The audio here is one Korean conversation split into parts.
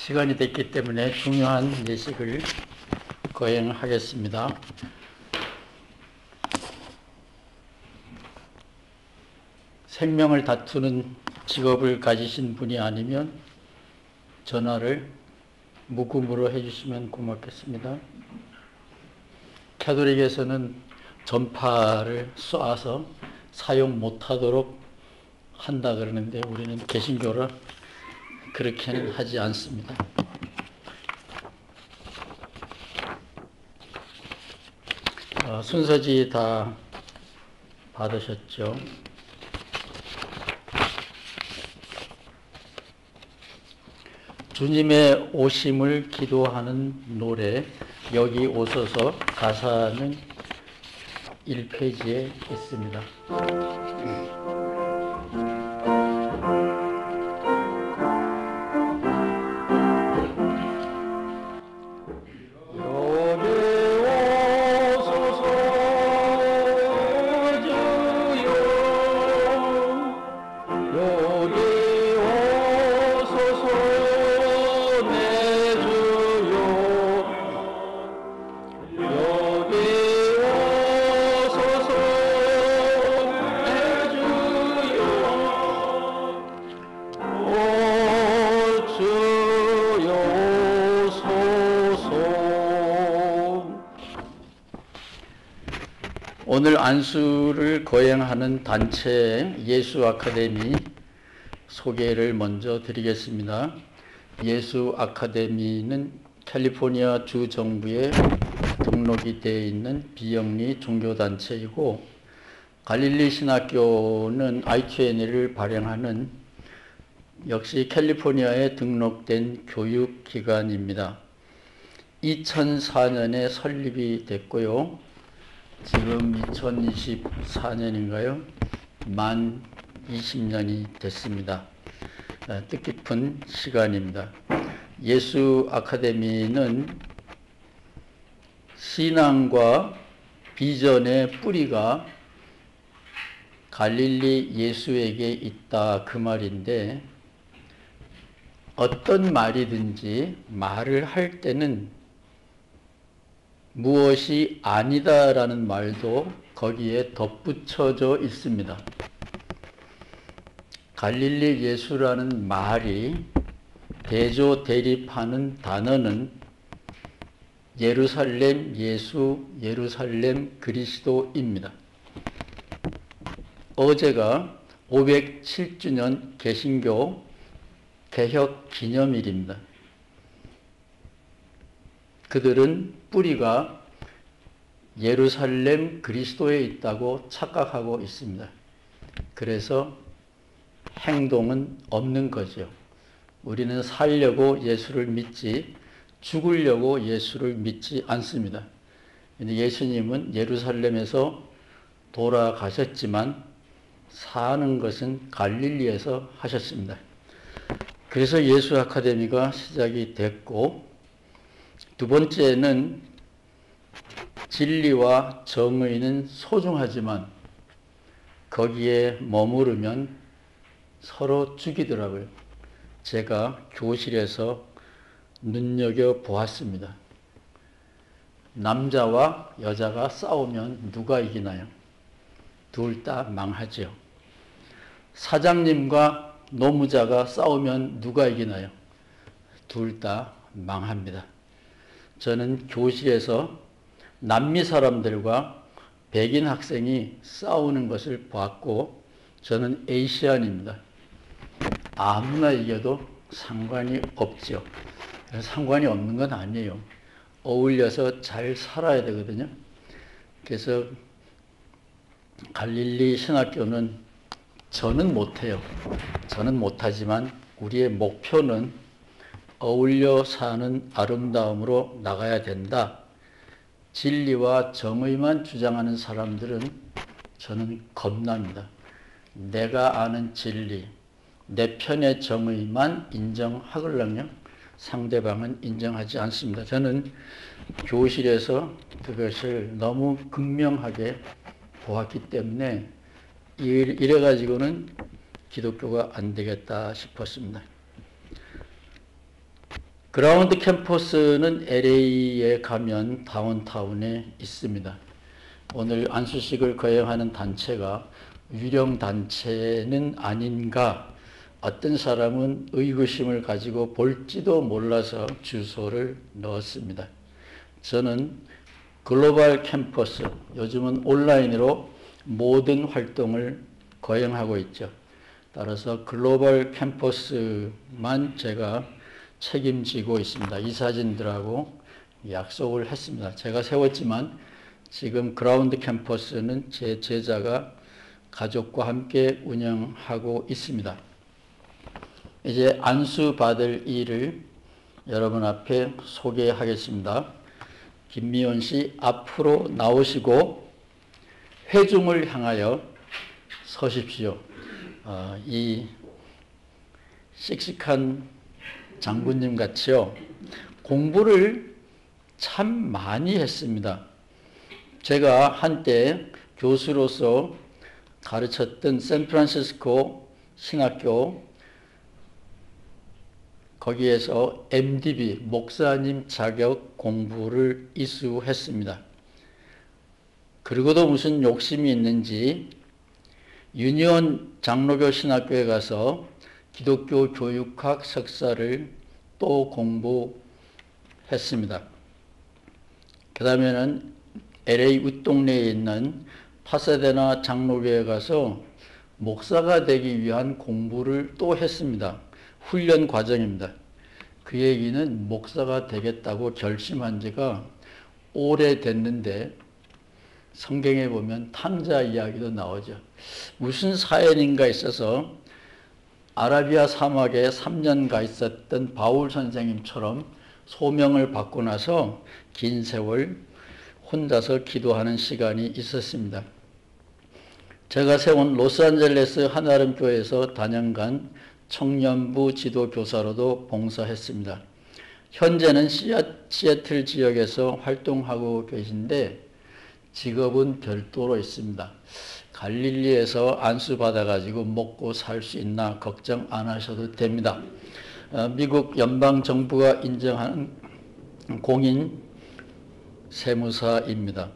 시간이 됐기 때문에 중요한 예식을 거행하겠습니다. 생명을 다투는 직업을 가지신 분이 아니면 전화를 무금으로 해주시면 고맙겠습니다. 캐톨릭에서는 전파를 쏴서 사용 못하도록 한다 그러는데 우리는 개신교라 그렇게는 하지 않습니다. 순서지 다 받으셨죠? 주님의 오심을 기도하는 노래, 여기 오소서 가사는 1페이지에 있습니다. 오늘 안수를 거행하는 단체 예수 아카데미 소개를 먼저 드리겠습니다. 예수 아카데미는 캘리포니아 주 정부에 등록이 되어 있는 비영리 종교단체이고, 갈릴리 신학교는 IQN을 발행하는 역시 캘리포니아에 등록된 교육기관입니다. 2004년에 설립이 됐고요. 지금 2024년인가요? 만 20년이 됐습니다. 뜻깊은 시간입니다. 예수 아카데미는 신앙과 비전의 뿌리가 갈릴리 예수에게 있다 그 말인데, 어떤 말이든지 말을 할 때는 무엇이 아니다라는 말도 거기에 덧붙여져 있습니다. 갈릴리 예수라는 말이 대조 대립하는 단어는 예루살렘 예수, 예루살렘 그리스도입니다. 어제가 507주년 개신교 개혁 기념일입니다. 그들은 뿌리가 예루살렘 그리스도에 있다고 착각하고 있습니다. 그래서 행동은 없는 거죠. 우리는 살려고 예수를 믿지 죽으려고 예수를 믿지 않습니다. 예수님은 예루살렘에서 돌아가셨지만 사는 것은 갈릴리에서 하셨습니다. 그래서 예수 아카데미가 시작이 됐고, 두 번째는 진리와 정의는 소중하지만 거기에 머무르면 서로 죽이더라고요. 제가 교실에서 눈여겨보았습니다. 남자와 여자가 싸우면 누가 이기나요? 둘 다 망하죠. 사장님과 노무자가 싸우면 누가 이기나요? 둘 다 망합니다. 저는 교실에서 남미 사람들과 백인 학생이 싸우는 것을 보았고, 저는 에이시안입니다. 아무나 이겨도 상관이 없죠. 상관이 없는 건 아니에요. 어울려서 잘 살아야 되거든요. 그래서 갈릴리 신학교는 저는 못해요. 저는 못하지만 우리의 목표는 어울려 사는 아름다움으로 나가야 된다. 진리와 정의만 주장하는 사람들은 저는 겁납니다. 내가 아는 진리, 내 편의 정의만 인정하려면 상대방은 인정하지 않습니다. 저는 교실에서 그것을 너무 극명하게 보았기 때문에 이래가지고는 기독교가 안 되겠다 싶었습니다. 그라운드 캠퍼스는 LA에 가면 다운타운에 있습니다. 오늘 안수식을 거행하는 단체가 유령 단체는 아닌가, 어떤 사람은 의구심을 가지고 볼지도 몰라서 주소를 넣었습니다. 저는 글로벌 캠퍼스, 요즘은 온라인으로 모든 활동을 거행하고 있죠. 따라서 글로벌 캠퍼스만 제가 책임지고 있습니다. 이 사진들하고 약속을 했습니다. 제가 세웠지만 지금 그라운드 캠퍼스는 제 제자가 가족과 함께 운영하고 있습니다. 이제 안수 받을 일을 여러분 앞에 소개하겠습니다. 김미원 씨 앞으로 나오시고 회중을 향하여 서십시오. 이 씩씩한 장군님 같이요, 공부를 참 많이 했습니다. 제가 한때 교수로서 가르쳤던 샌프란시스코 신학교, 거기에서 MDB, 목사님 자격 공부를 이수했습니다. 그리고도 무슨 욕심이 있는지 유니온 장로교 신학교에 가서 기독교 교육학 석사를 또 공부했습니다. 그 다음에는 LA 윗동네에 있는 파사데나 장로교에 가서 목사가 되기 위한 공부를 또 했습니다. 훈련 과정입니다. 그 얘기는 목사가 되겠다고 결심한 지가 오래됐는데 성경에 보면 탕자 이야기도 나오죠. 무슨 사연인가 있어서 아라비아 사막에 3년 가 있었던 바울 선생님처럼 소명을 받고 나서 긴 세월 혼자서 기도하는 시간이 있었습니다. 제가 세운 로스앤젤레스 한아름 교회에서 단연간 청년부 지도교사로도 봉사했습니다. 현재는 시애틀 지역에서 활동하고 계신데 직업은 별도로 있습니다. 갈릴리에서 안수 받아가지고 먹고 살 수 있나 걱정 안 하셔도 됩니다. 미국 연방정부가 인정하는 공인 세무사입니다.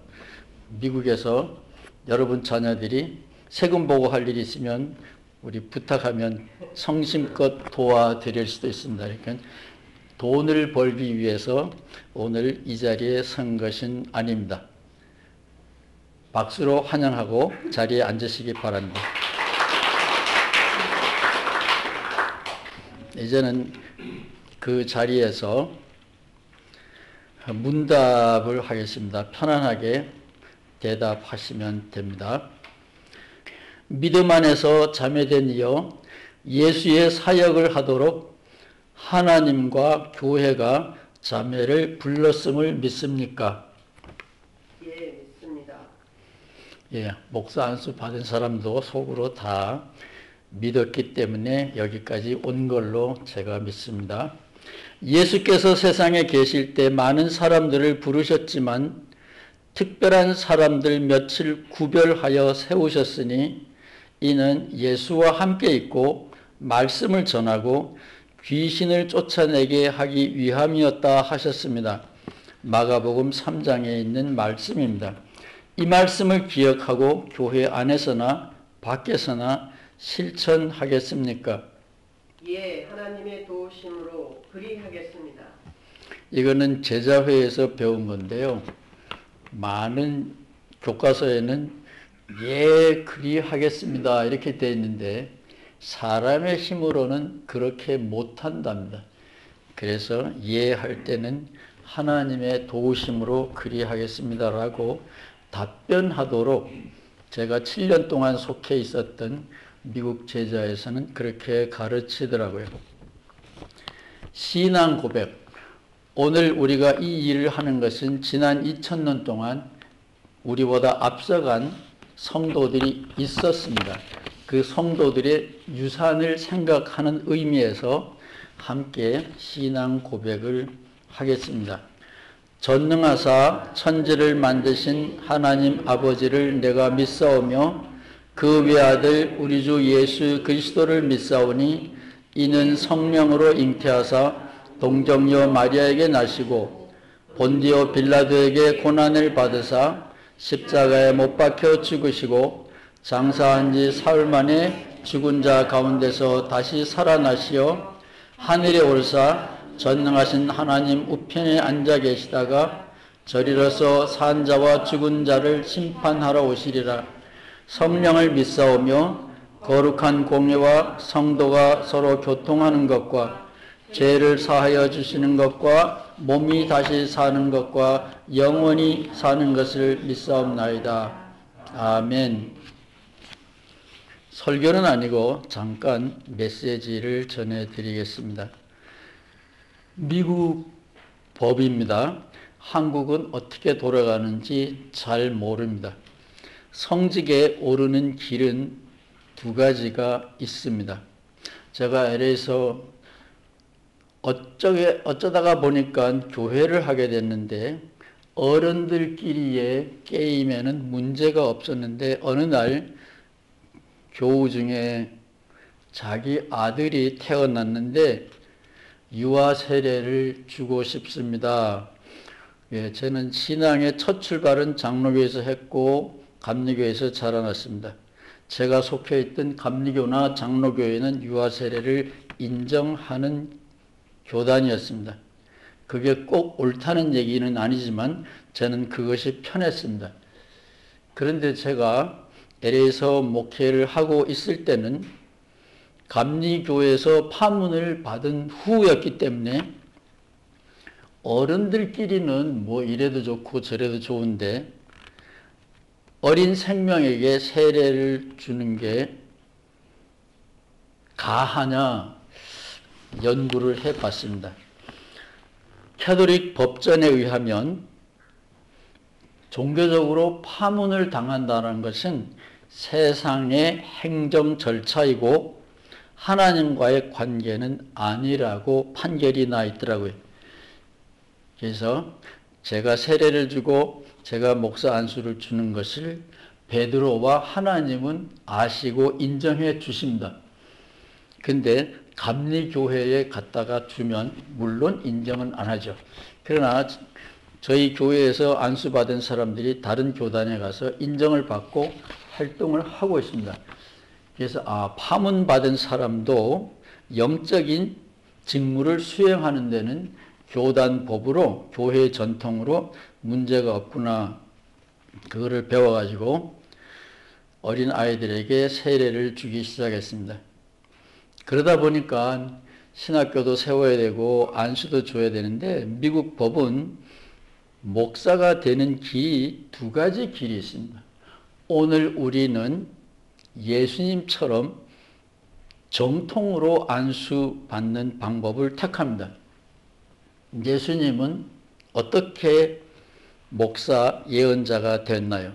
미국에서 여러분 자녀들이 세금 보고 할 일이 있으면 우리 부탁하면 성심껏 도와드릴 수도 있습니다. 그러니까 돈을 벌기 위해서 오늘 이 자리에 선 것은 아닙니다. 박수로 환영하고 자리에 앉으시기 바랍니다. 이제는 그 자리에서 문답을 하겠습니다. 편안하게 대답하시면 됩니다. 믿음 안에서 자매된 이여 예수의 사역을 하도록 하나님과 교회가 자매를 불렀음을 믿습니까? 예, 믿습니다. 예, 목사 안수 받은 사람도 속으로 다 믿었기 때문에 여기까지 온 걸로 제가 믿습니다. 예수께서 세상에 계실 때 많은 사람들을 부르셨지만 특별한 사람들 몇을 구별하여 세우셨으니 이는 예수와 함께 있고 말씀을 전하고 귀신을 쫓아내게 하기 위함이었다 하셨습니다. 마가복음 3장에 있는 말씀입니다. 이 말씀을 기억하고 교회 안에서나 밖에서나 실천하겠습니까? 예, 하나님의 도우심으로 그리하겠습니다. 이거는 제자회에서 배운 건데요. 많은 교과서에는 예, 그리하겠습니다 이렇게 되어 있는데 사람의 힘으로는 그렇게 못한답니다. 그래서 예 할 때는 하나님의 도우심으로 그리하겠습니다라고 답변하도록 제가 7년 동안 속해 있었던 미국 제자에서는 그렇게 가르치더라고요. 신앙 고백. 오늘 우리가 이 일을 하는 것은 지난 2000년 동안 우리보다 앞서간 성도들이 있었습니다. 그 성도들의 유산을 생각하는 의미에서 함께 신앙 고백을 하겠습니다. 전능하사 천지를 만드신 하나님 아버지를 내가 믿사오며 그 외아들 우리 주 예수 그리스도를 믿사오니 이는 성령으로 잉태하사 동정녀 마리아에게 나시고 본디오 빌라도에게 고난을 받으사 십자가에 못 박혀 죽으시고 장사한 지 사흘 만에 죽은 자 가운데서 다시 살아나시어 하늘에 올사 전능하신 하나님 우편에 앉아 계시다가 저리로서 산 자와 죽은 자를 심판하러 오시리라. 성령을 믿사오며 거룩한 공예와 성도가 서로 교통하는 것과 죄를 사하여 주시는 것과 몸이 다시 사는 것과 영원히 사는 것을 믿사옵나이다. 아멘. 설교는 아니고 잠깐 메시지를 전해드리겠습니다. 미국 법입니다. 한국은 어떻게 돌아가는지 잘 모릅니다. 성직에 오르는 길은 두 가지가 있습니다. 제가 LA에서 어쩌다가 보니까 교회를 하게 됐는데 어른들끼리의 게임에는 문제가 없었는데 어느 날 교우 중에 자기 아들이 태어났는데 유아 세례를 주고 싶습니다. 예, 저는 신앙의 첫 출발은 장로교에서 했고 감리교에서 자라났습니다. 제가 속해 있던 감리교나 장로교회는 유아 세례를 인정하는 교단이었습니다. 그게 꼭 옳다는 얘기는 아니지만 저는 그것이 편했습니다. 그런데 제가 LA에서 목회를 하고 있을 때는 감리교에서 파문을 받은 후였기 때문에 어른들끼리는 뭐 이래도 좋고 저래도 좋은데 어린 생명에게 세례를 주는 게 가하냐 연구를 해봤습니다. 캐톨릭 법전에 의하면 종교적으로 파문을 당한다는 것은 세상의 행정 절차이고 하나님과의 관계는 아니라고 판결이 나 있더라고요. 그래서 제가 세례를 주고 제가 목사 안수를 주는 것을 베드로와 하나님은 아시고 인정해 주십니다. 근데 감리교회에 갔다가 주면 물론 인정은 안 하죠. 그러나 저희 교회에서 안수받은 사람들이 다른 교단에 가서 인정을 받고 활동을 하고 있습니다. 그래서 파문받은 사람도 영적인 직무를 수행하는 데는 교단 법으로 교회 전통으로 문제가 없구나. 그거를 배워가지고 어린 아이들에게 세례를 주기 시작했습니다. 그러다 보니까 신학교도 세워야 되고 안수도 줘야 되는데 미국 법은 목사가 되는 길이 두 가지 길이 있습니다. 오늘 우리는 예수님처럼 정통으로 안수받는 방법을 택합니다. 예수님은 어떻게 목사 예언자가 됐나요?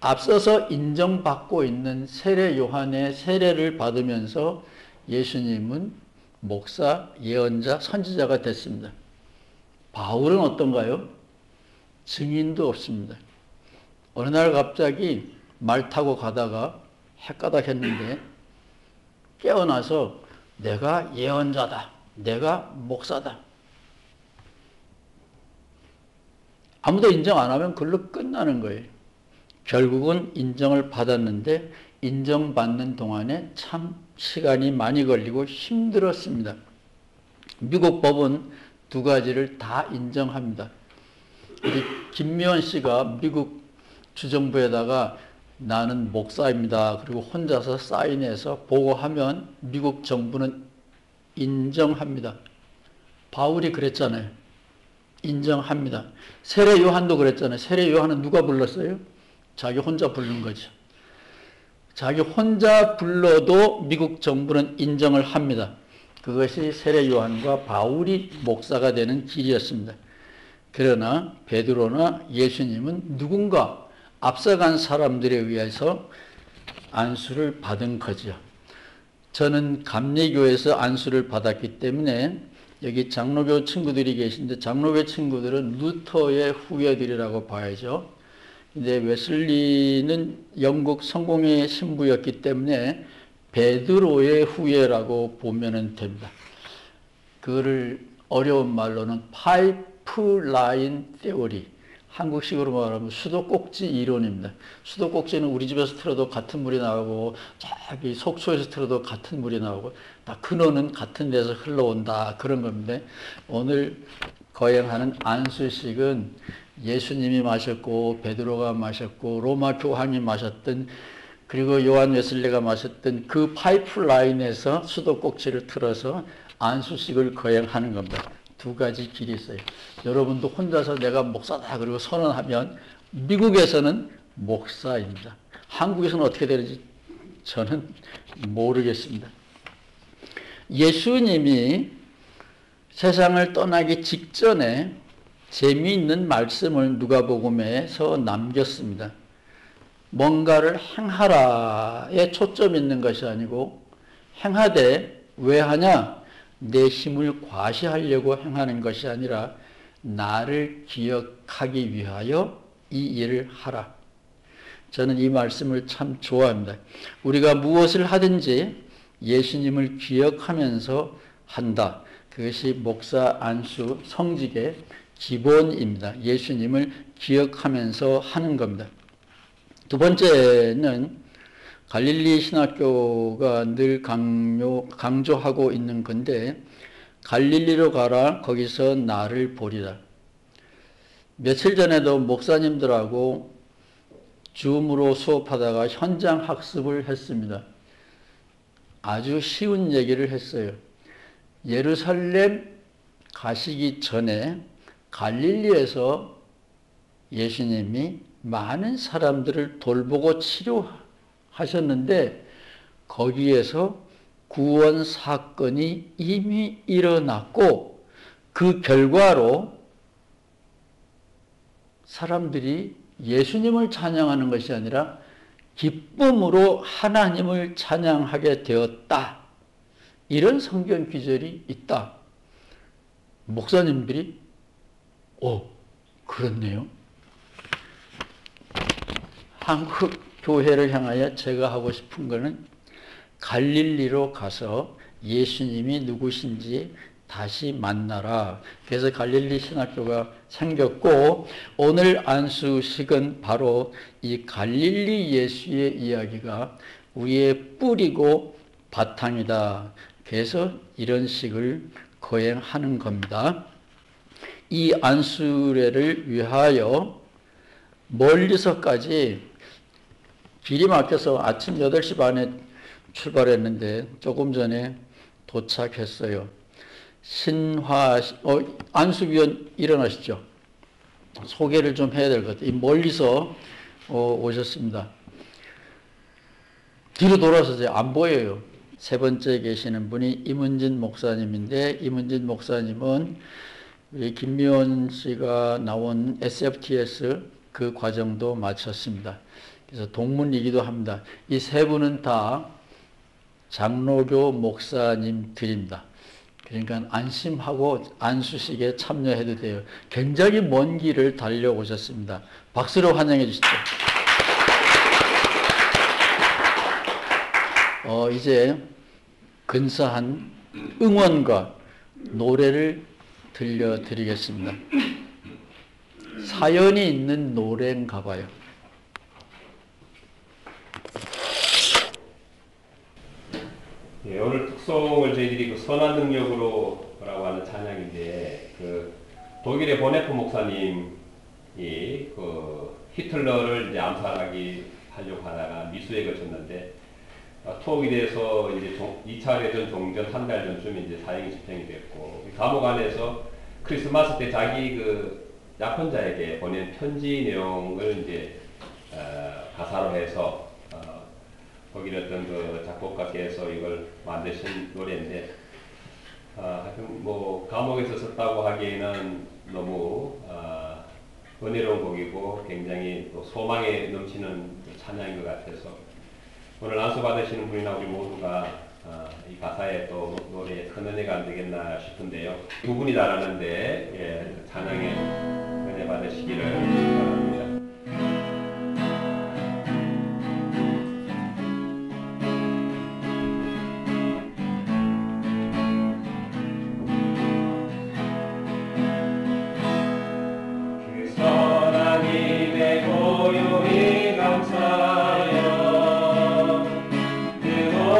앞서서 인정받고 있는 세례 요한의 세례를 받으면서 예수님은 목사, 예언자, 선지자가 됐습니다. 바울은 어떤가요? 증인도 없습니다. 어느 날 갑자기 말 타고 가다가 헷가닥 했는데 깨어나서 내가 예언자다. 내가 목사다. 아무도 인정 안 하면 그걸로 끝나는 거예요. 결국은 인정을 받았는데 인정받는 동안에 참 시간이 많이 걸리고 힘들었습니다. 미국 법은 두 가지를 다 인정합니다. 우리 김미원 씨가 미국 주정부에다가 나는 목사입니다. 그리고 혼자서 사인해서 보고하면 미국 정부는 인정합니다. 바울이 그랬잖아요. 인정합니다. 세례 요한도 그랬잖아요. 세례 요한은 누가 불렀어요? 자기 혼자 부른 거죠. 자기 혼자 불러도 미국 정부는 인정을 합니다. 그것이 세례 요한과 바울이 목사가 되는 길이었습니다. 그러나 베드로나 예수님은 누군가 앞서간 사람들에 의해서 안수를 받은 거죠. 저는 감리교에서 안수를 받았기 때문에 여기 장로교 친구들이 계신데 장로교 친구들은 루터의 후예들이라고 봐야죠. 근데 웨슬리는 영국 성공의 신부였기 때문에 베드로의 후예라고 보면 됩니다. 그거를 어려운 말로는 파이프라인 테오리, 한국식으로 말하면 수도꼭지 이론입니다. 수도꼭지는 우리 집에서 틀어도 같은 물이 나오고 저기 속초에서 틀어도 같은 물이 나오고 다 근원은 같은 데서 흘러온다, 그런 겁니다. 오늘 거행하는 안수식은 예수님이 마셨고 베드로가 마셨고 로마 교황이 마셨던, 그리고 요한 웨슬리가 마셨던 그 파이프라인에서 수도꼭지를 틀어서 안수식을 거행하는 겁니다. 두 가지 길이 있어요. 여러분도 혼자서 내가 목사다 그리고 선언하면 미국에서는 목사입니다. 한국에서는 어떻게 되는지 저는 모르겠습니다. 예수님이 세상을 떠나기 직전에 재미있는 말씀을 누가복음에서 남겼습니다. 뭔가를 행하라에 초점이 있는 것이 아니고, 행하되 왜 하냐? 내 힘을 과시하려고 행하는 것이 아니라 나를 기억하기 위하여 이 일을 하라. 저는 이 말씀을 참 좋아합니다. 우리가 무엇을 하든지 예수님을 기억하면서 한다. 그것이 목사 안수 성직의 기본입니다. 예수님을 기억하면서 하는 겁니다. 두 번째는 갈릴리 신학교가 늘 강조하고 있는 건데, 갈릴리로 가라, 거기서 나를 보리라. 며칠 전에도 목사님들하고 줌으로 수업하다가 현장 학습을 했습니다. 아주 쉬운 얘기를 했어요. 예루살렘 가시기 전에 갈릴리에서 예수님이 많은 사람들을 돌보고 치료하셨는데 거기에서 구원 사건이 이미 일어났고, 그 결과로 사람들이 예수님을 찬양하는 것이 아니라 기쁨으로 하나님을 찬양하게 되었다. 이런 성경 기절이 있다. 목사님들이 그렇네요. 한국 교회를 향하여 제가 하고 싶은 것은 갈릴리로 가서 예수님이 누구신지 다시 만나라. 그래서 갈릴리 신학교가 생겼고, 오늘 안수식은 바로 이 갈릴리 예수의 이야기가 우리의 뿌리고 바탕이다. 그래서 이런 식을 거행하는 겁니다. 이 안수례를 위하여 멀리서까지 길이 막혀서 아침 8시 반에 출발했는데 조금 전에 도착했어요. 안수위원 일어나시죠. 소개를 좀 해야 될 것 같아요. 멀리서 오셨습니다. 뒤로 돌아서세요. 안 보여요. 세 번째 계시는 분이 임은진 목사님인데, 임은진 목사님은 우리 김미원 씨가 나온 SFTS 그 과정도 마쳤습니다. 그래서 동문이기도 합니다. 이 세 분은 다 장로교 목사님들입니다. 그러니까 안심하고 안수식에 참여해도 돼요. 굉장히 먼 길을 달려오셨습니다. 박수로 환영해 주시죠. 이제 근사한 응원과 노래를 들려드리겠습니다. 사연이 있는 노래인가 봐요. 예, 오늘 특송을 저희들이 선한 능력으로라고 하는 찬양인데, 독일의 보네프 목사님이 히틀러를 이제 하려고 하다가 미수에 거쳤는데, 투옥이 돼서 이제 2차 대전 종전 한 달 전쯤에 이제 사형이 집행이 됐고, 감옥 안에서 크리스마스 때 자기 약혼자에게 보낸 편지 내용을 이제 가사로 해서 거기는 어떤 작곡가께서 이걸 만드신 노래인데, 하여튼 감옥에서 썼다고 하기에는 너무 은혜로운 곡이고 굉장히 또 소망에 넘치는 찬양인 것 같아서 오늘 안수 받으시는 분이나 우리 모두가 이 가사에 또 노래에 큰 은혜가 안 되겠나 싶은데요. 두 분이 잘하는데 찬양에 은혜 받으시기를 바랍니다.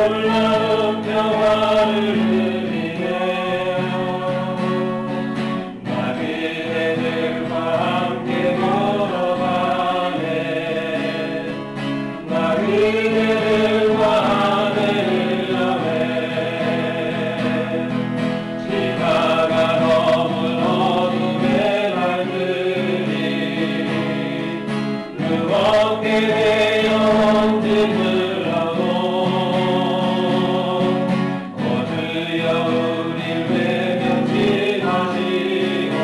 놀라운 평화를 누리며 나 그대들과 함께 걸어가네. 나 그대들과 하늘을 여네. 시가가 넘은 어둠의 날들이 무겁게 되어 흔들어도 거두여 우릴 외면치 마시고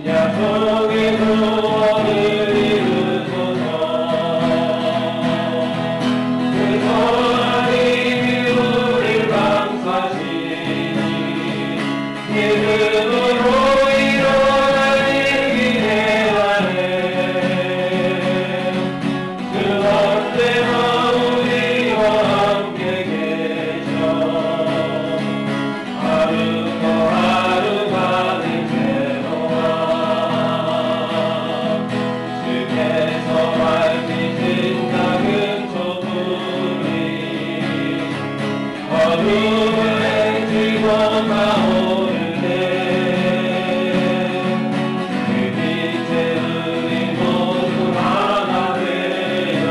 약속의 소원을 이루소서. 그 하나님이 우릴 감싸시니 믿음으로 일어나길 기대하네. 주 언제나 우리와 함께 계셔. 하루도 하루가 늘 새로워. 주께서 밝히신 작은 촛불이 어둠을 지고 가오르네. 그 빛에 우리 모두 하나 되어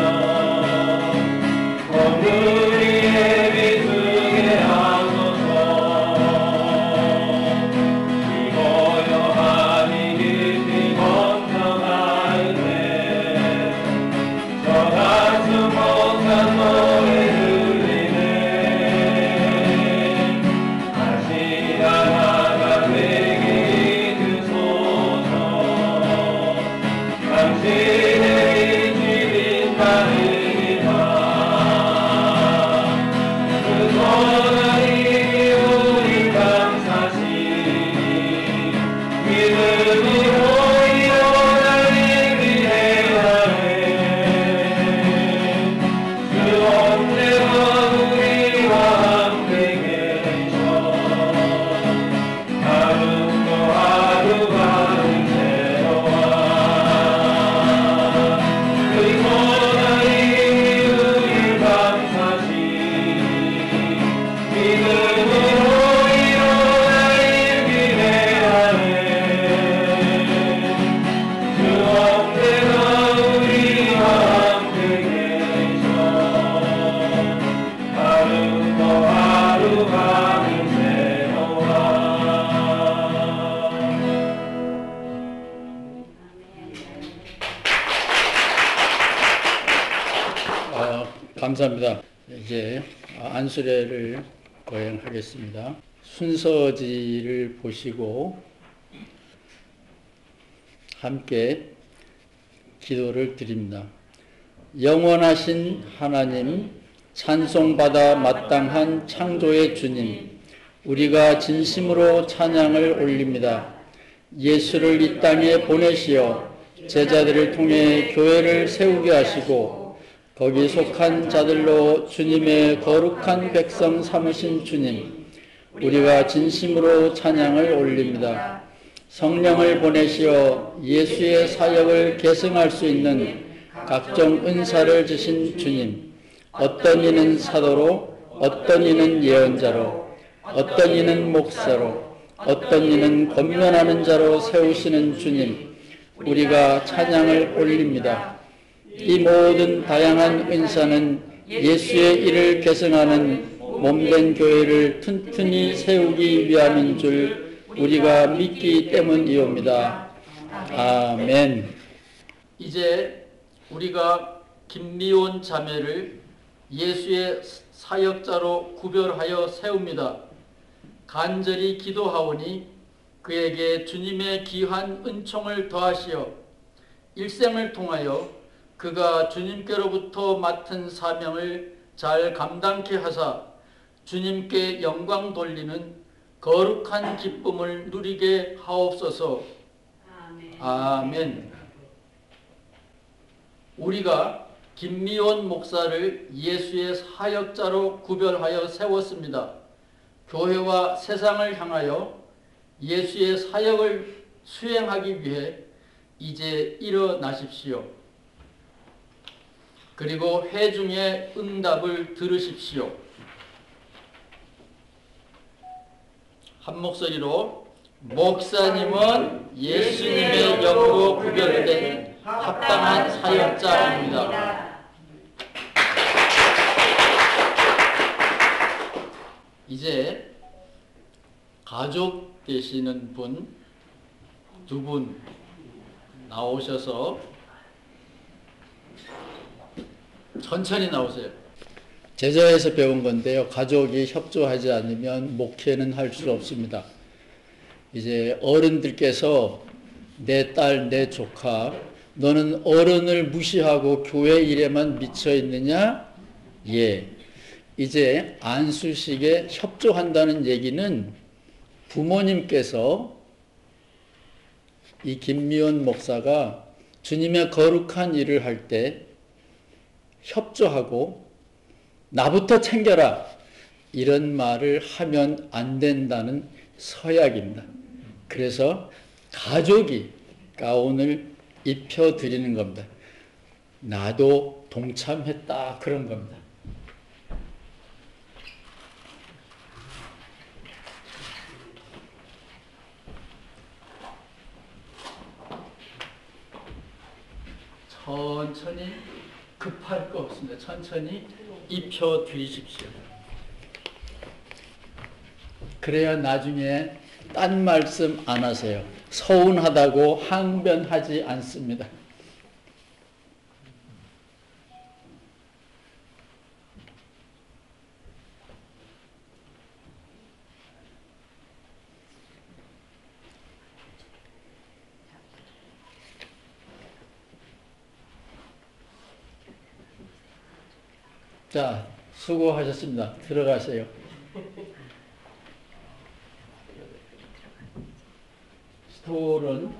오늘의 비추게 하소서. 이 고요함이 깊이 번져갈 때 저가슴 못한 노래 들리네. 다시 하나가 되게 이끄소서. 당신의 빛이 빛나리라. 그 하나님이 우리 감싸시니 믿음으로 일어나길 기대하네. 주 언제나 우리와 함께 계셔. 하루도 하루가 늘 새로워. 그 하나님이 우릴 감싸시니 믿음으로 일어나길 기대하네. 주 언제나 우리와 함께 계셔. 하루도 하루가 늘 새로워. 감사합니다. 이제 안수례를 거행하겠습니다. 순서지를 보시고 함께 기도를 드립니다. 영원하신 하나님, 찬송받아 마땅한 창조의 주님, 우리가 진심으로 찬양을 올립니다. 예수를 이 땅에 보내시어 제자들을 통해 교회를 세우게 하시고 거기 속한 자들로 주님의 거룩한 백성 삼으신 주님, 우리가 진심으로 찬양을 올립니다. 성령을 보내시어 예수의 사역을 계승할 수 있는 각종 은사를 주신 주님, 어떤 이는 사도로, 어떤 이는 예언자로, 어떤 이는 목사로, 어떤 이는 권면하는 자로 세우시는 주님, 우리가 찬양을 올립니다. 이 모든 다양한 은사는 예수의 일을 계승하는 몸된 교회를 튼튼히 세우기 위함인 줄 우리가 믿기 때문이옵니다. 아멘. 이제 우리가 김미온 자매를 예수의 사역자로 구별하여 세웁니다. 간절히 기도하오니 그에게 주님의 귀한 은총을 더하시어 일생을 통하여 그가 주님께로부터 맡은 사명을 잘 감당케 하사 주님께 영광 돌리는 거룩한 기쁨을 누리게 하옵소서. 아멘. 우리가 김미원 목사를 예수의 사역자로 구별하여 세웠습니다. 교회와 세상을 향하여 예수의 사역을 수행하기 위해 이제 일어나십시오. 그리고 회중의 응답을 들으십시오. 한 목소리로 목사님은 예수님의 영으로 구별된 합당한 사역자입니다. 이제 가족 되시는 분 두 분 나오셔서 천천히 나오세요. 제자에서 배운 건데요. 가족이 협조하지 않으면 목회는 할 수 없습니다. 이제 어른들께서 내 딸, 내 조카, 너는 어른을 무시하고 교회 일에만 미쳐 있느냐? 예. 이제 안수식에 협조한다는 얘기는 부모님께서 이 김미원 목사가 주님의 거룩한 일을 할 때 협조하고 나부터 챙겨라 이런 말을 하면 안 된다는 서약입니다. 그래서 가족이 가운을 입혀드리는 겁니다. 나도 동참했다 그런 겁니다. 천천히 급할 거 없습니다. 천천히 입혀드리십시오. 그래야 나중에 딴 말씀 안 하세요. 서운하다고 항변하지 않습니다. 자, 수고하셨습니다. 들어가세요. 스톨은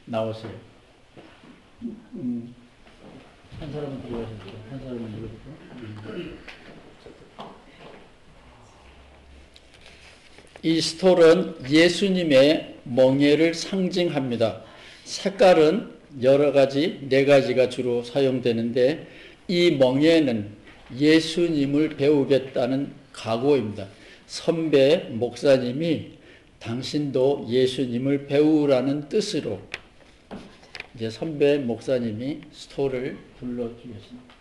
나오세요. 한 사람은 들어가세요. 한 사람은 들어가세요. 이 스톨은 예수님의 멍에를 상징합니다. 색깔은 여러 가지, 4가지가 주로 사용되는데 이 멍에는 예수님을 배우겠다는 각오입니다. 선배 목사님이 당신도 예수님을 배우라는 뜻으로 이제 선배 목사님이 스톨을 불러주겠습니다.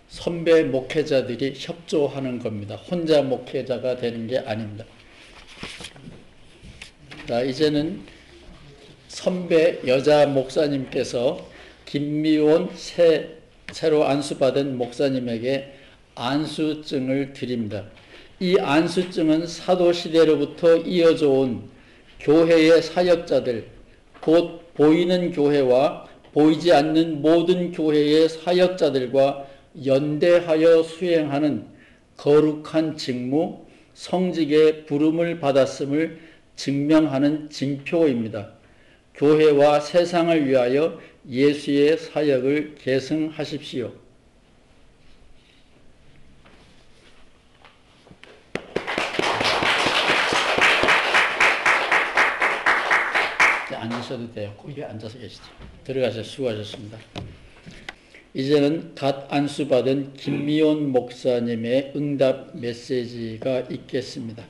선배 목회자들이 협조하는 겁니다. 혼자 목회자가 되는 게 아닙니다. 자, 이제는 선배 여자 목사님께서 김미원 새로 안수받은 목사님에게 안수증을 드립니다. 이 안수증은 사도시대로부터 이어져 온 교회의 사역자들, 곧 보이는 교회와 보이지 않는 모든 교회의 사역자들과 연대하여 수행하는 거룩한 직무, 성직의 부름을 받았음을 증명하는 징표입니다. 교회와 세상을 위하여 예수의 사역을 계승하십시오. 앉으셔도 돼요. 거기 앉아서 계시죠. 들어가셔서 수고하셨습니다. 이제는 갓 안수받은 김미원 목사님의 응답 메시지가 있겠습니다.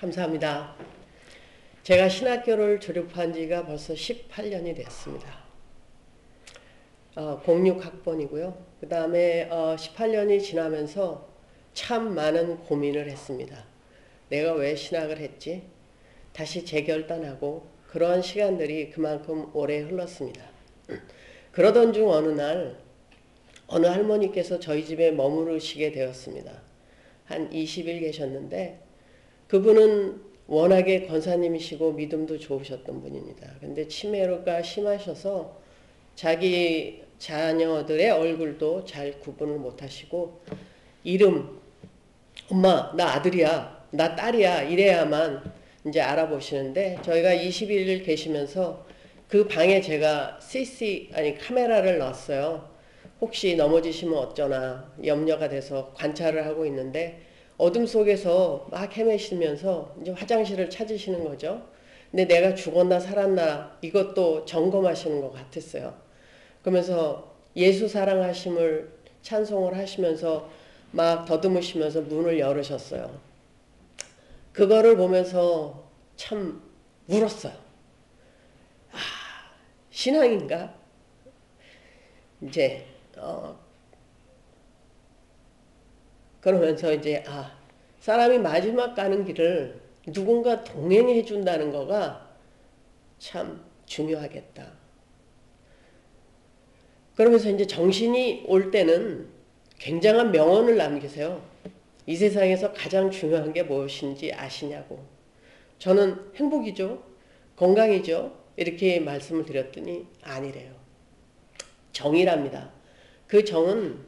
감사합니다. 제가 신학교를 졸업한 지가 벌써 18년이 됐습니다. 06학번이고요. 그 다음에 18년이 지나면서 참 많은 고민을 했습니다. 내가 왜 신학을 했지? 다시 재결단하고 그러한 시간들이 그만큼 오래 흘렀습니다. 그러던 중 어느 날 어느 할머니께서 저희 집에 머무르시게 되었습니다. 한 20일 계셨는데 그분은 워낙에 권사님이시고 믿음도 좋으셨던 분입니다. 근데 치매가 심하셔서 자기 자녀들의 얼굴도 잘 구분을 못하시고 이름, 엄마 나 아들이야, 나 딸이야 이래야만 이제 알아보시는데 저희가 20일 계시면서 그 방에 제가 카메라를 넣었어요. 혹시 넘어지시면 어쩌나 염려가 돼서 관찰을 하고 있는데 어둠 속에서 막 헤매시면서 이제 화장실을 찾으시는 거죠. 근데 내가 죽었나 살았나 이것도 점검하시는 것 같았어요. 그러면서 예수 사랑하심을 찬송을 하시면서 막 더듬으시면서 문을 열으셨어요. 그거를 보면서 참 울었어요. 아, 신앙인가? 이제 그러면서 이제 사람이 마지막 가는 길을 누군가 동행해 준다는 거가 참 중요하겠다. 그러면서 이제 정신이 올 때는 굉장한 명언을 남기세요. 이 세상에서 가장 중요한 게 무엇인지 아시냐고. 저는 행복이죠. 건강이죠. 이렇게 말씀을 드렸더니 아니래요. 정이랍니다. 그 정은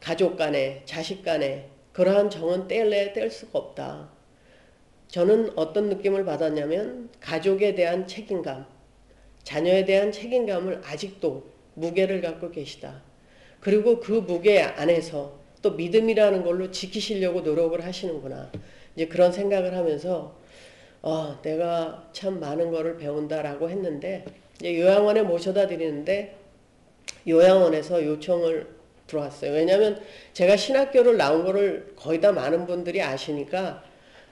가족 간에 자식 간에 그러한 정은 뗄래야 뗄 수가 없다. 저는 어떤 느낌을 받았냐면 가족에 대한 책임감, 자녀에 대한 책임감을 아직도 무게를 갖고 계시다. 그리고 그 무게 안에서 또 믿음이라는 걸로 지키시려고 노력을 하시는구나. 이제 그런 생각을 하면서 내가 참 많은 거를 배운다라고 했는데 이제 요양원에 모셔다 드리는데 요양원에서 요청을 들어왔어요. 왜냐하면 제가 신학교를 나온 거를 거의 다 많은 분들이 아시니까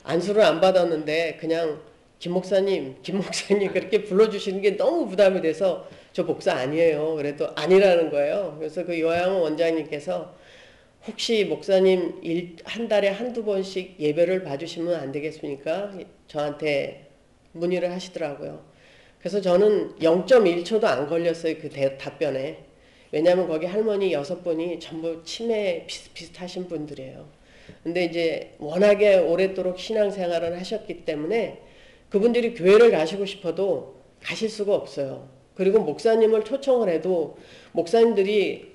안수를 안 받았는데 그냥 김 목사님 그렇게 불러주시는 게 너무 부담이 돼서 저 목사 아니에요. 그래도 아니라는 거예요. 그래서 그 요양원 원장님께서 혹시 목사님 한 달에 한두 번씩 예배를 봐주시면 안 되겠습니까? 저한테 문의를 하시더라고요. 그래서 저는 0.1초도 안 걸렸어요. 그 답변에. 왜냐하면 거기 할머니 6분이 전부 치매 비슷하신 분들이에요. 근데 이제 워낙에 오랫도록 신앙생활을 하셨기 때문에 그분들이 교회를 가시고 싶어도 가실 수가 없어요. 그리고 목사님을 초청을 해도 목사님들이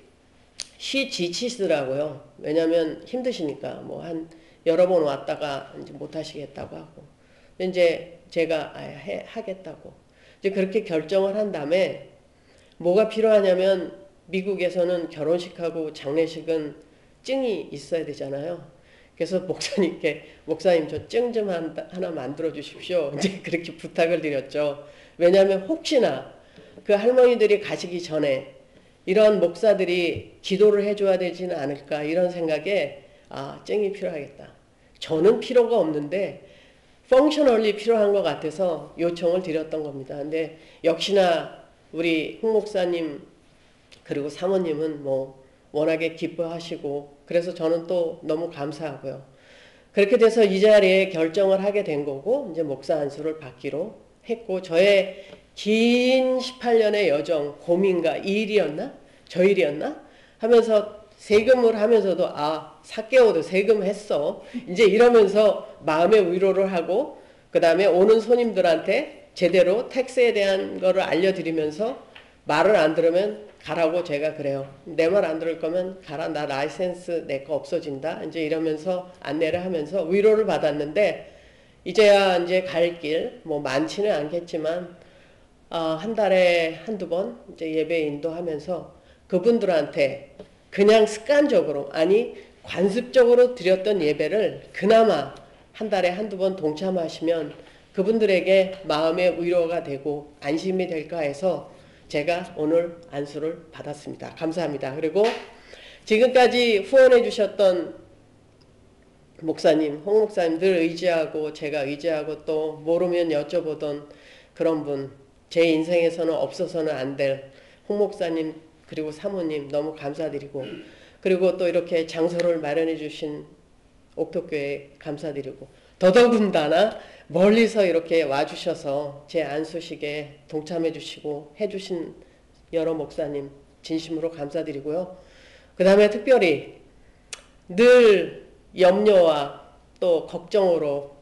지치시더라고요. 왜냐하면 힘드시니까 뭐 한 여러 번 왔다가 이제 못 하시겠다고 하고. 근데 이제 제가 하겠다고. 이제 그렇게 결정을 한 다음에 뭐가 필요하냐면 미국에서는 결혼식하고 장례식은 증이 있어야 되잖아요. 그래서 목사님께 목사님 저 증 좀 하나 만들어 주십시오. 이제 그렇게 부탁을 드렸죠. 왜냐하면 혹시나 그 할머니들이 가시기 전에 이런 목사들이 기도를 해줘야 되지는 않을까 이런 생각에 증이 필요하겠다. 저는 필요가 없는데 펑셔널리 필요한 것 같아서 요청을 드렸던 겁니다. 근데 역시나 우리 홍 목사님 그리고 사모님은 뭐 워낙에 기뻐하시고 그래서 저는 또 너무 감사하고요. 그렇게 돼서 이 자리에 결정을 하게 된 거고 이제 목사 안수를 받기로 했고 저의 긴 18년의 여정, 고민과 이 일이었나? 저 일이었나? 하면서 세금을 하면서도 4개월도 세금 했어. 이제 이러면서 마음의 위로를 하고 그 다음에 오는 손님들한테 제대로 텍스에 대한 거를 알려드리면서 말을 안 들으면 가라고 제가 그래요. 내 말 안 들을 거면 가라. 나 라이센스 내 거 없어진다. 이제 이러면서 안내를 하면서 위로를 받았는데 이제야 이제 갈 길 뭐 많지는 않겠지만 한 달에 한두 번 이제 예배 인도하면서 그분들한테 그냥 습관적으로 아니 관습적으로 드렸던 예배를 그나마 한 달에 한두 번 동참하시면 그분들에게 마음의 위로가 되고 안심이 될까 해서 제가 오늘 안수를 받았습니다. 감사합니다. 그리고 지금까지 후원해 주셨던 목사님, 홍 목사님들 의지하고 제가 의지하고 또 모르면 여쭤보던 그런 분, 제 인생에서는 없어서는 안 될 홍 목사님 그리고 사모님 너무 감사드리고 그리고 또 이렇게 장소를 마련해 주신 옥토교회 감사드리고 더더군다나 멀리서 이렇게 와주셔서 제 안수식에 동참해 주시고 해주신 여러 목사님 진심으로 감사드리고요. 그 다음에 특별히 늘 염려와 또 걱정으로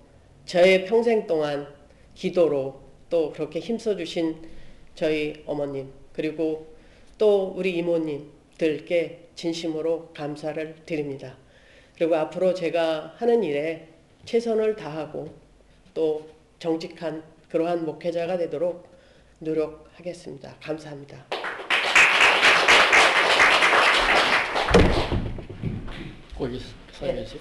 저의 평생 동안 기도로 또 그렇게 힘써주신 저희 어머님 그리고 또 우리 이모님들께 진심으로 감사를 드립니다. 그리고 앞으로 제가 하는 일에 최선을 다하고 또 정직한 그러한 목회자가 되도록 노력하겠습니다. 감사합니다. 거기 서 계세요.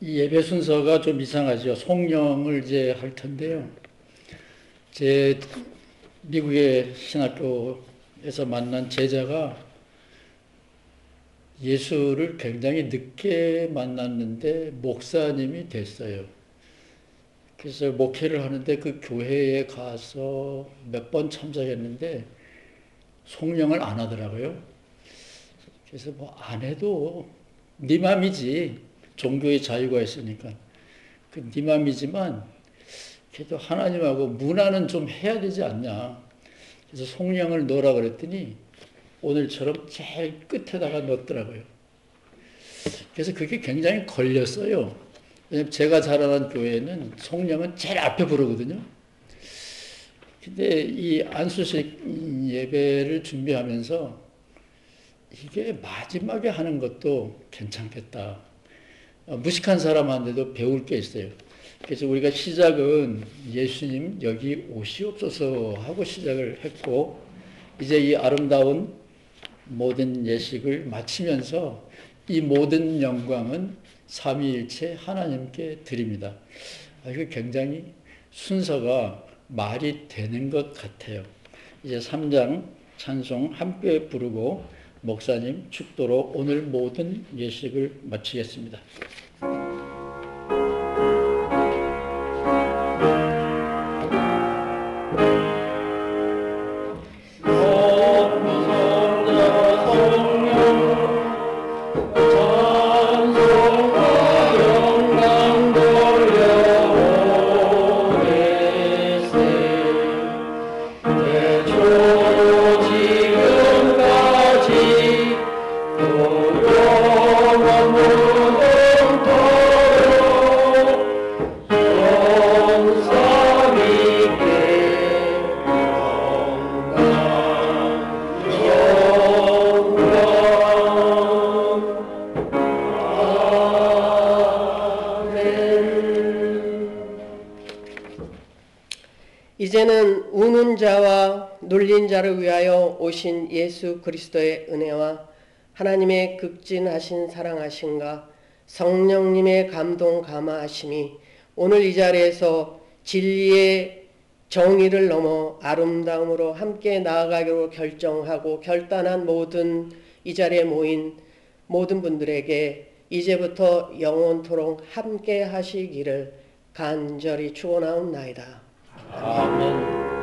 이 예배 순서가 좀 이상하죠. 송영을 이제 할 텐데요. 제 미국의 신학교에서 만난 제자가 예수를 굉장히 늦게 만났는데 목사님이 됐어요. 그래서 목회를 하는데 그 교회에 가서 몇 번 참석했는데 송영을 안 하더라고요. 그래서 뭐 안 해도 네 맘이지. 종교의 자유가 있으니까. 그 네 맘이지만 그래도 하나님하고 문화는 좀 해야 되지 않냐. 그래서 송영을 넣으라 그랬더니 오늘처럼 제일 끝에다가 넣었더라고요. 그래서 그게 굉장히 걸렸어요. 왜냐면 제가 자라난 교회는 송영은 제일 앞에 부르거든요. 근데 이 안수식 예배를 준비하면서 이게 마지막에 하는 것도 괜찮겠다. 무식한 사람한테도 배울 게 있어요. 그래서 우리가 시작은 예수님 여기 오시옵소서 하고 시작을 했고, 이제 이 아름다운 모든 예식을 마치면서 이 모든 영광은 삼위일체 하나님께 드립니다. 이거 굉장히 순서가 말이 되는 것 같아요. 이제 3장 찬송 함께 부르고 목사님 축도로 오늘 모든 예식을 마치겠습니다. 이제는 우는 자와 눌린 자를 위하여 오신 예수 그리스도의 은혜와 하나님의 극진하신 사랑하심과 성령님의 감동 감화하심이 오늘 이 자리에서 진리의 정의를 넘어 아름다움으로 함께 나아가기로 결정하고 결단한 모든 이 자리에 모인 모든 분들에게 이제부터 영원토록 함께 하시기를 간절히 축원하옵나이다. 아멘.